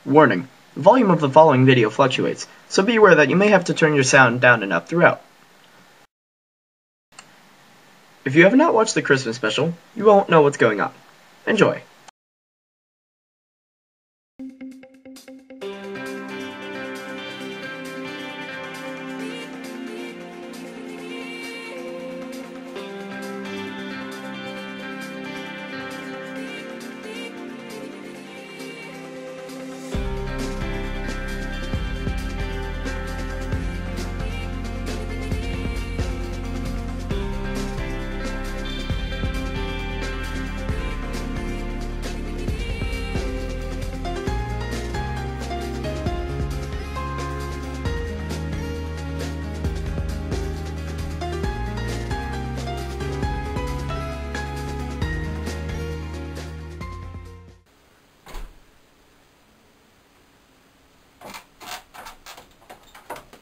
Warning: the volume of the following video fluctuates, so be aware that you may have to turn your sound down and up throughout. If you have not watched the Christmas special, you won't know what's going on. Enjoy!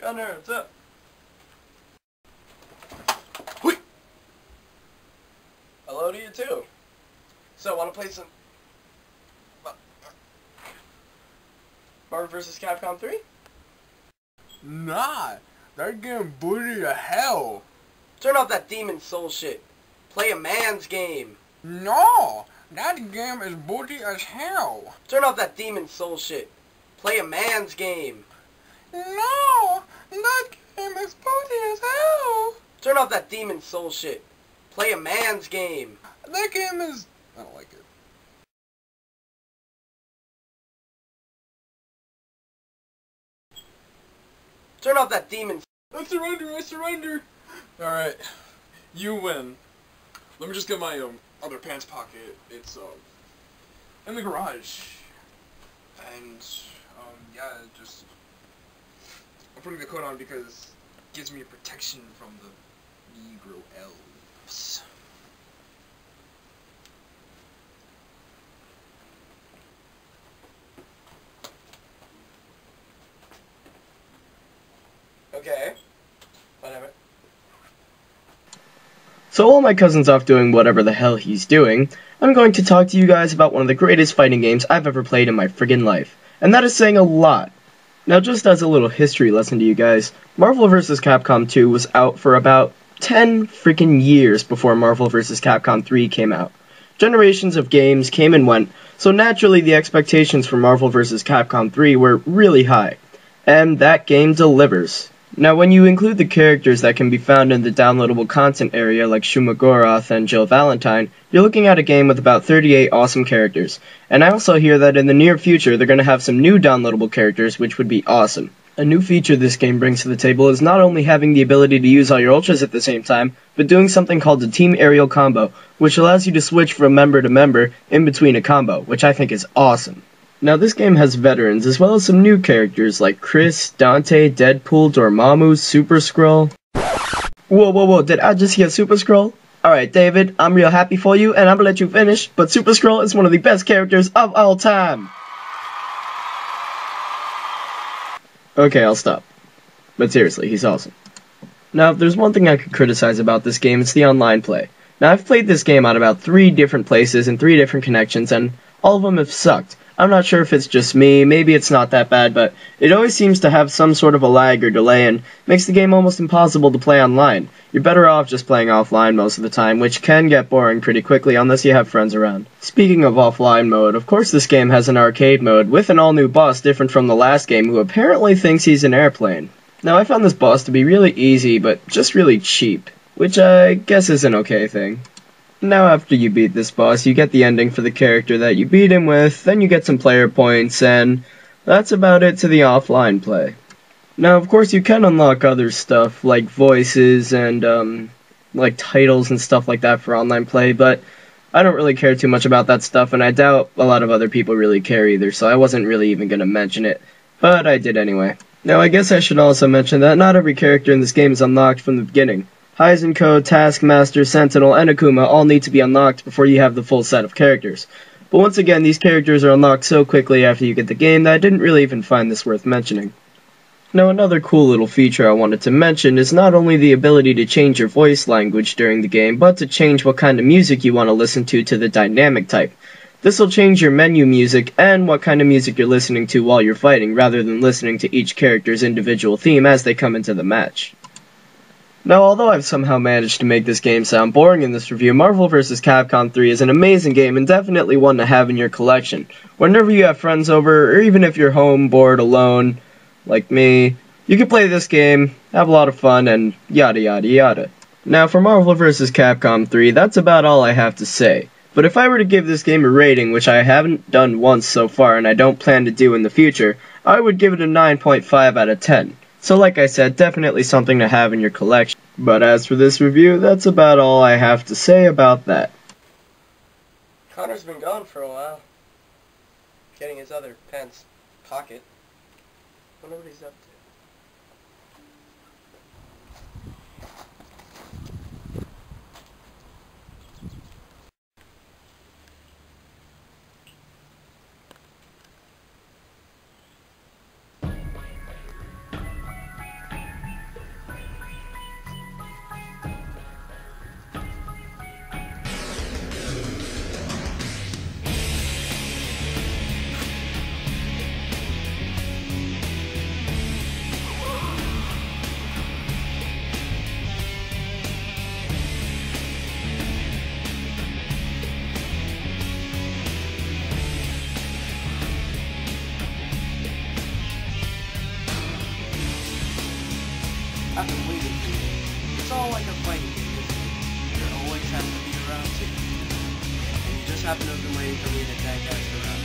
Gunner, what's up? Whee! Hello to you too. So, wanna play some Marvel vs. Capcom 3? Nah, that game booty to hell. Turn off that demon soul shit. Play a man's game. No, that game is booty as hell. Turn off that demon soul shit. Play a man's game. No, that game is booty as hell. Turn off that demon soul shit. Play a man's game. That game is... I don't like it. Turn off that demon. I surrender. Alright, you win. Let me just get my other pants pocket. It's in the garage. And yeah, just I'm putting the coat on because it gives me protection from the Negro elves. Okay. Whatever. So while my cousin's off doing whatever the hell he's doing, I'm going to talk to you guys about one of the greatest fighting games I've ever played in my friggin' life. And that is saying a lot. Now just as a little history lesson to you guys, Marvel vs. Capcom 2 was out for about 10 freaking years before Marvel vs. Capcom 3 came out. Generations of games came and went, so naturally the expectations for Marvel vs. Capcom 3 were really high. And that game delivers. Now when you include the characters that can be found in the downloadable content area like Shumagoroth and Jill Valentine, you're looking at a game with about 38 awesome characters. And I also hear that in the near future they're going to have some new downloadable characters, which would be awesome. A new feature this game brings to the table is not only having the ability to use all your ultras at the same time, but doing something called the Team Aerial Combo, which allows you to switch from member to member in between a combo, which I think is awesome. Now this game has veterans, as well as some new characters like Chris, Dante, Deadpool, Dormammu, Super Skrull. Whoa, did I just hear Super Skrull? Alright David, I'm real happy for you, and I'm gonna let you finish, but Super Skrull is one of the best characters of all time! Okay, I'll stop. But seriously, he's awesome. Now, if there's one thing I could criticize about this game, it's the online play. Now, I've played this game on about 3 different places and 3 different connections, and all of them have sucked. I'm not sure if it's just me, maybe it's not that bad, but it always seems to have some sort of a lag or delay and makes the game almost impossible to play online. You're better off just playing offline most of the time, which can get boring pretty quickly unless you have friends around. Speaking of offline mode, of course this game has an arcade mode with an all-new boss different from the last game who apparently thinks he's an airplane. Now I found this boss to be really easy, but just really cheap, which I guess is an okay thing. Now after you beat this boss, you get the ending for the character that you beat him with, then you get some player points, and that's about it to the offline play. Now of course you can unlock other stuff, like voices and like titles and stuff like that for online play, but I don't really care too much about that stuff, and I doubt a lot of other people really care either, so I wasn't really even gonna mention it, but I did anyway. Now I guess I should also mention that not every character in this game is unlocked from the beginning. Heisenko, Taskmaster, Sentinel, and Akuma all need to be unlocked before you have the full set of characters. But once again, these characters are unlocked so quickly after you get the game that I didn't really even find this worth mentioning. Now another cool little feature I wanted to mention is not only the ability to change your voice language during the game, but to change what kind of music you want to listen to the dynamic type. This will change your menu music and what kind of music you're listening to while you're fighting, rather than listening to each character's individual theme as they come into the match. Now, although I've somehow managed to make this game sound boring in this review, Marvel vs. Capcom 3 is an amazing game and definitely one to have in your collection. Whenever you have friends over, or even if you're home, bored, alone, like me, you can play this game, have a lot of fun, and yada yada yada. Now, for Marvel vs. Capcom 3, that's about all I have to say. But if I were to give this game a rating, which I haven't done once so far and I don't plan to do in the future, I would give it a 9.5 out of 10. So like I said, definitely something to have in your collection. But as for this review, that's about all I have to say about that. Connor's been gone for a while. Getting his other pants pocket. Wonder what he's up to. I've been waiting for you. It's all like a fighting game, isn't it? There always has to be a round two. And you just happen to have been waiting for me to tag out the round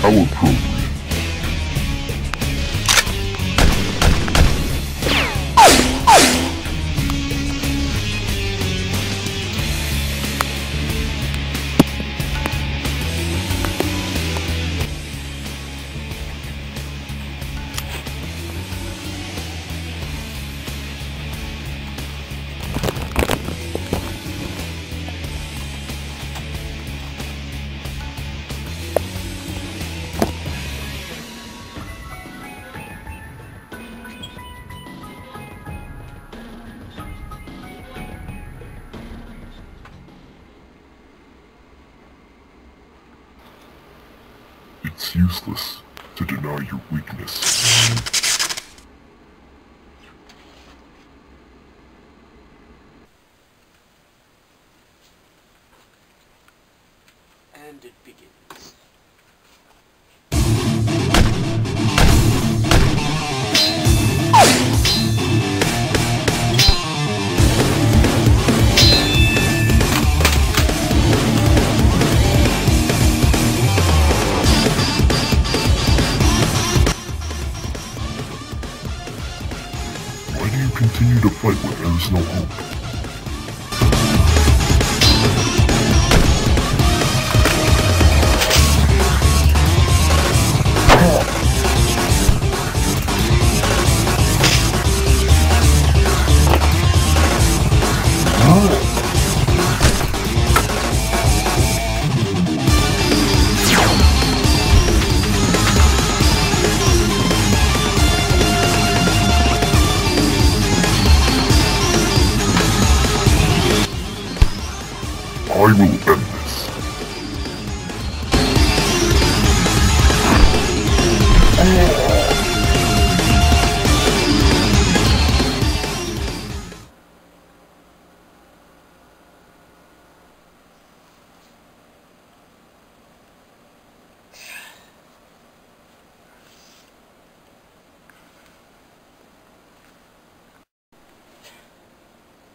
How appropriate. It's useless to deny your weakness. and it begins. Why do you continue to fight when there is no hope? I will end this.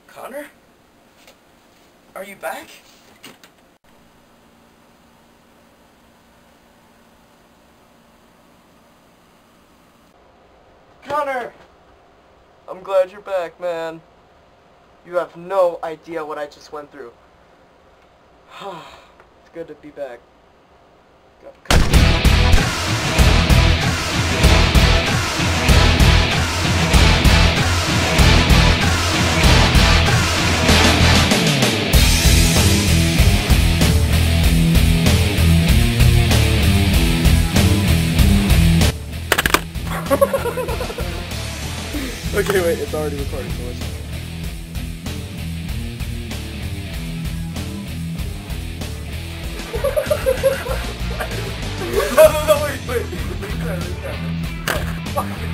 Connor? Are you back? Connor! I'm glad you're back, man. You have no idea what I just went through. It's good to be back. Okay, wait, it's already recording, so let's... No, wait. Fine.